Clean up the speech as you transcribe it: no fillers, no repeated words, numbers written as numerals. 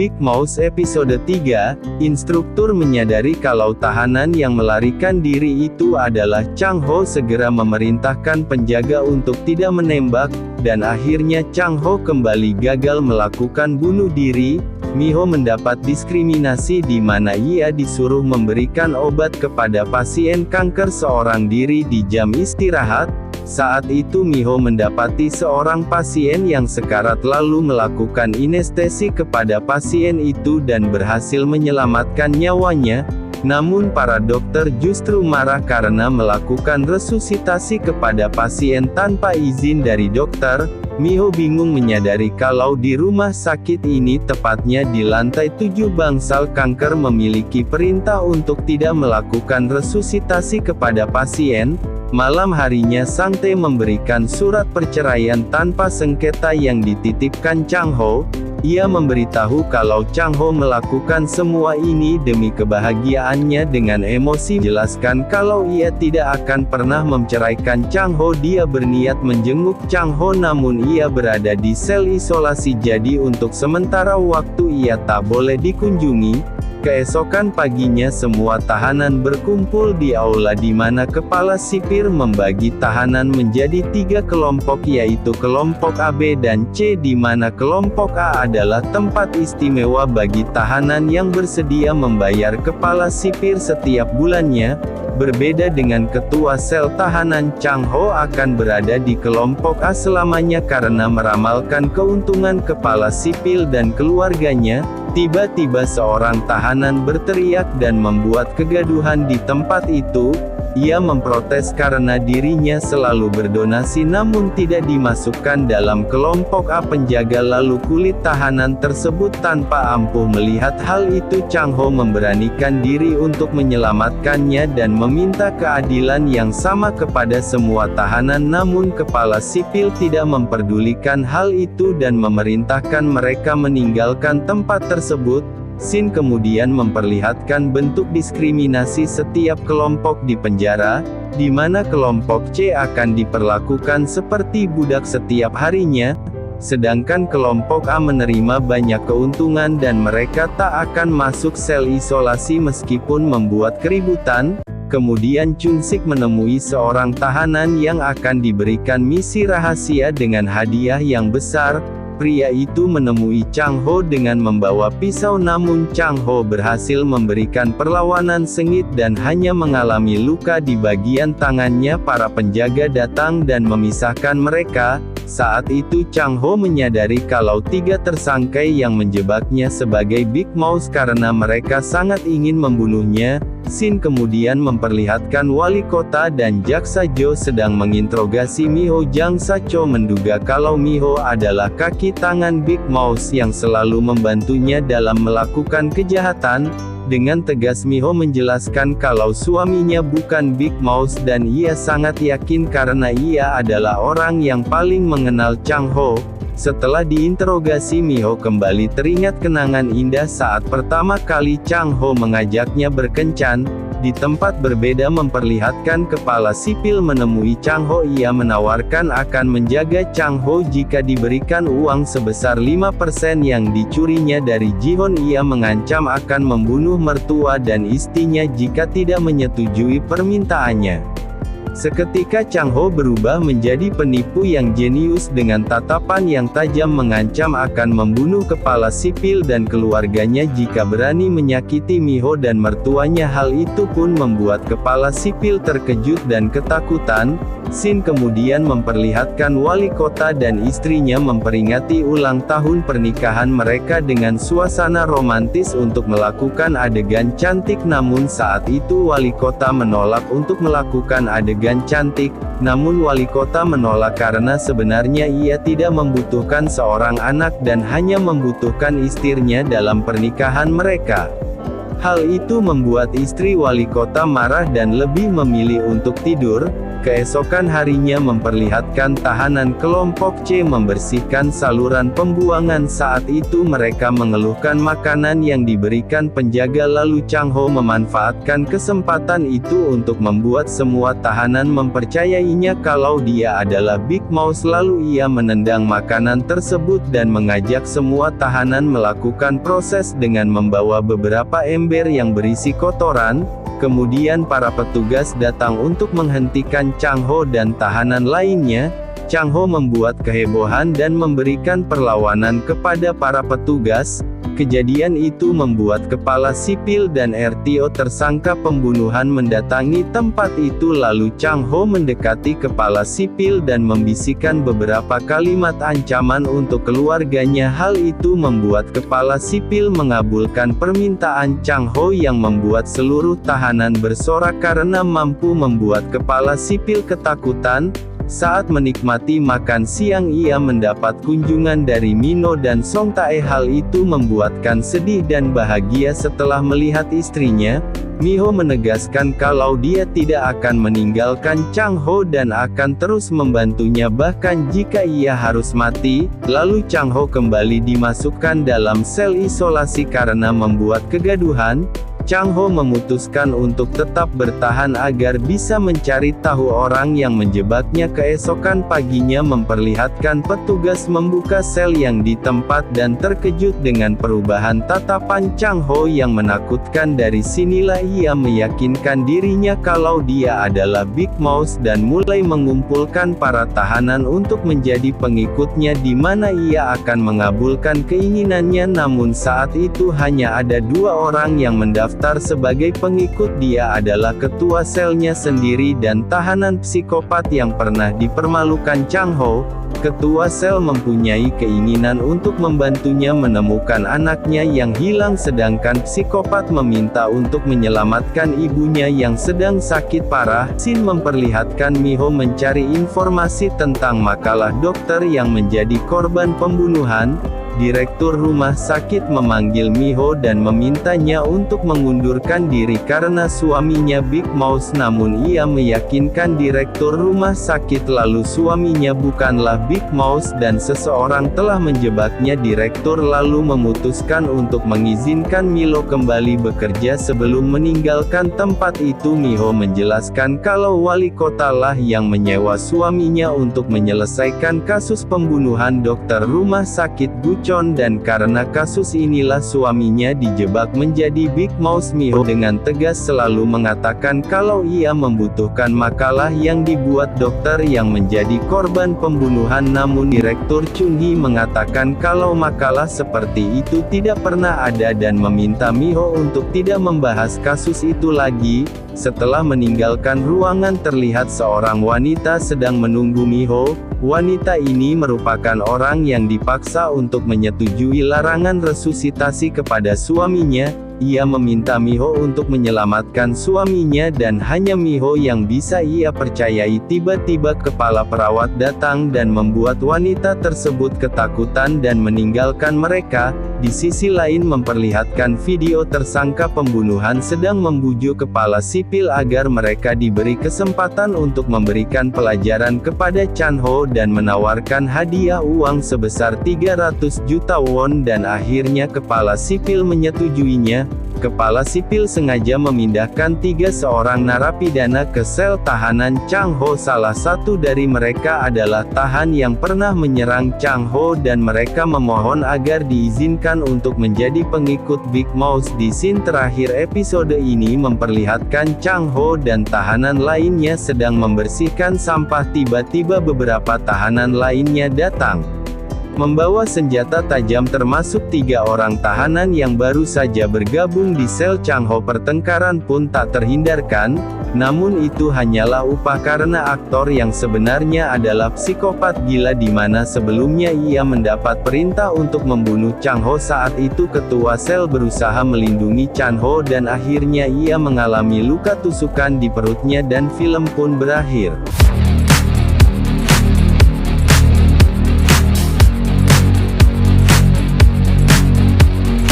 Big Mouth episode 3, instruktur menyadari kalau tahanan yang melarikan diri itu adalah Chang Ho segera memerintahkan penjaga untuk tidak menembak, dan akhirnya Chang Ho kembali gagal melakukan bunuh diri. Miho mendapat diskriminasi di mana ia disuruh memberikan obat kepada pasien kanker seorang diri di jam istirahat. Saat itu Miho mendapati seorang pasien yang sekarat lalu melakukan anestesi kepada pasien itu dan berhasil menyelamatkan nyawanya. Namun para dokter justru marah karena melakukan resusitasi kepada pasien tanpa izin dari dokter. Miho bingung menyadari kalau di rumah sakit ini, tepatnya di lantai 7 bangsal kanker memiliki perintah untuk tidak melakukan resusitasi kepada pasien. Malam harinya Sang Tae memberikan surat perceraian tanpa sengketa yang dititipkan Chang Ho. Ia memberitahu kalau Chang Ho melakukan semua ini demi kebahagiaannya dengan emosi, jelaskan kalau ia tidak akan pernah menceraikan Chang Ho. Dia berniat menjenguk Chang Ho namun ia berada di sel isolasi, jadi untuk sementara waktu ia tak boleh dikunjungi. Keesokan paginya semua tahanan berkumpul di aula di mana kepala sipir membagi tahanan menjadi 3 kelompok, yaitu kelompok A, B, dan C, di mana kelompok A adalah tempat istimewa bagi tahanan yang bersedia membayar kepala sipir setiap bulannya. Berbeda dengan ketua sel tahanan, Chang Ho akan berada di kelompok A selamanya karena meramalkan keuntungan kepala sipil dan keluarganya. Tiba-tiba seorang tahanan berteriak dan membuat kegaduhan di tempat itu. Ia memprotes karena dirinya selalu berdonasi namun tidak dimasukkan dalam kelompok A. Penjaga lalu kulit tahanan tersebut tanpa ampuh melihat hal itu. Chang Ho memberanikan diri untuk menyelamatkannya dan meminta keadilan yang sama kepada semua tahanan, namun kepala sipil tidak memperdulikan hal itu dan memerintahkan mereka meninggalkan tempat tersebut. Scene kemudian memperlihatkan bentuk diskriminasi setiap kelompok di penjara, di mana kelompok C akan diperlakukan seperti budak setiap harinya, sedangkan kelompok A menerima banyak keuntungan dan mereka tak akan masuk sel isolasi meskipun membuat keributan. Kemudian Chun Sik menemui seorang tahanan yang akan diberikan misi rahasia dengan hadiah yang besar. Pria itu menemui Chang Ho dengan membawa pisau, namun Chang Ho berhasil memberikan perlawanan sengit dan hanya mengalami luka di bagian tangannya. Para penjaga datang dan memisahkan mereka. Saat itu Chang Ho menyadari kalau 3 tersangka yang menjebaknya sebagai Big Mouth karena mereka sangat ingin membunuhnya. Scene kemudian memperlihatkan wali kota dan jaksa Jo sedang menginterogasi Miho. Jang Sa-cho menduga kalau Miho adalah kaki tangan Big Mouth yang selalu membantunya dalam melakukan kejahatan. Dengan tegas Miho menjelaskan kalau suaminya bukan Big Mouth dan ia sangat yakin karena ia adalah orang yang paling mengenal Chang Ho. Setelah diinterogasi, Miho kembali teringat kenangan indah saat pertama kali Chang Ho mengajaknya berkencan. Di tempat berbeda memperlihatkan kepala sipil menemui Chang Ho. Ia menawarkan akan menjaga Chang Ho jika diberikan uang sebesar 5% yang dicurinya dari Jihon. Ia mengancam akan membunuh mertua dan istrinya jika tidak menyetujui permintaannya. Seketika Chang Ho berubah menjadi penipu yang jenius dengan tatapan yang tajam, mengancam akan membunuh kepala sipil dan keluarganya jika berani menyakiti Miho dan mertuanya. Hal itu pun membuat kepala sipil terkejut dan ketakutan. Scene kemudian memperlihatkan wali kota dan istrinya memperingati ulang tahun pernikahan mereka dengan suasana romantis untuk melakukan adegan cantik, namun saat itu wali kota menolak untuk melakukan adegan cantik. Namun wali kota menolak karena sebenarnya ia tidak membutuhkan seorang anak dan hanya membutuhkan istrinya dalam pernikahan mereka. Hal itu membuat istri wali kota marah dan lebih memilih untuk tidur. Keesokan harinya memperlihatkan tahanan kelompok C membersihkan saluran pembuangan. Saat itu mereka mengeluhkan makanan yang diberikan penjaga, lalu Chang Ho memanfaatkan kesempatan itu untuk membuat semua tahanan mempercayainya kalau dia adalah Big Mouse. Lalu ia menendang makanan tersebut dan mengajak semua tahanan melakukan proses dengan membawa beberapa ember yang berisi kotoran. Kemudian para petugas datang untuk menghentikan Chang Ho dan tahanan lainnya. Chang Ho membuat kehebohan dan memberikan perlawanan kepada para petugas. Kejadian itu membuat kepala sipil dan RTO tersangka pembunuhan mendatangi tempat itu, lalu Chang Ho mendekati kepala sipil dan membisikkan beberapa kalimat ancaman untuk keluarganya. Hal itu membuat kepala sipil mengabulkan permintaan Chang Ho yang membuat seluruh tahanan bersorak karena mampu membuat kepala sipil ketakutan. Saat menikmati makan siang ia mendapat kunjungan dari Mino dan Song Tae. Hal itu membuatkan sedih dan bahagia setelah melihat istrinya. Miho menegaskan kalau dia tidak akan meninggalkan Chang Ho dan akan terus membantunya bahkan jika ia harus mati. Lalu Chang Ho kembali dimasukkan dalam sel isolasi karena membuat kegaduhan. Chang Ho memutuskan untuk tetap bertahan agar bisa mencari tahu orang yang menjebaknya. Keesokan paginya memperlihatkan petugas membuka sel yang di tempat dan terkejut dengan perubahan tatapan Chang Ho yang menakutkan. Dari sinilah ia meyakinkan dirinya kalau dia adalah Big Mouse dan mulai mengumpulkan para tahanan untuk menjadi pengikutnya, di mana ia akan mengabulkan keinginannya. Namun saat itu hanya ada 2 orang yang mendaftar sebagai pengikut. Dia adalah ketua selnya sendiri dan tahanan psikopat yang pernah dipermalukan Chang Ho. Ketua sel mempunyai keinginan untuk membantunya menemukan anaknya yang hilang, sedangkan psikopat meminta untuk menyelamatkan ibunya yang sedang sakit parah. Scene memperlihatkan Miho mencari informasi tentang makalah dokter yang menjadi korban pembunuhan. Direktur rumah sakit memanggil Miho dan memintanya untuk mengundurkan diri karena suaminya Big Mouse, namun ia meyakinkan direktur rumah sakit lalu suaminya bukanlah Big Mouse dan seseorang telah menjebaknya. Direktur lalu memutuskan untuk mengizinkan Milo kembali bekerja. Sebelum meninggalkan tempat itu Miho menjelaskan kalau wali kota lah yang menyewa suaminya untuk menyelesaikan kasus pembunuhan dokter rumah sakit Guchon, dan karena kasus inilah suaminya dijebak menjadi Big Mouse. Miho dengan tegas selalu mengatakan kalau ia membutuhkan makalah yang dibuat dokter yang menjadi korban pembunuhan, namun Direktur Chunhee mengatakan kalau makalah seperti itu tidak pernah ada dan meminta Miho untuk tidak membahas kasus itu lagi. Setelah meninggalkan ruangan terlihat seorang wanita sedang menunggu Miho. Wanita ini merupakan orang yang dipaksa untuk menyetujui larangan resusitasi kepada suaminya. Ia meminta Miho untuk menyelamatkan suaminya dan hanya Miho yang bisa ia percayai. Tiba-tiba kepala perawat datang dan membuat wanita tersebut ketakutan dan meninggalkan mereka. Di sisi lain memperlihatkan video tersangka pembunuhan sedang membujuk kepala sipil agar mereka diberi kesempatan untuk memberikan pelajaran kepada Chan Ho dan menawarkan hadiah uang sebesar 300 juta won dan akhirnya kepala sipil menyetujuinya. Kepala sipil sengaja memindahkan 3 seorang narapidana ke sel tahanan Chang Ho. Salah satu dari mereka adalah tahan yang pernah menyerang Chang Ho dan mereka memohon agar diizinkan untuk menjadi pengikut Big Mouse. Di scene terakhir episode ini memperlihatkan Chang Ho dan tahanan lainnya sedang membersihkan sampah. Tiba-tiba beberapa tahanan lainnya datang membawa senjata tajam termasuk 3 orang tahanan yang baru saja bergabung di sel Chang Ho. Pertengkaran pun tak terhindarkan, namun itu hanyalah upah karena aktor yang sebenarnya adalah psikopat gila di mana sebelumnya ia mendapat perintah untuk membunuh Chang Ho. Saat itu ketua sel berusaha melindungi Chan Ho dan akhirnya ia mengalami luka tusukan di perutnya dan film pun berakhir.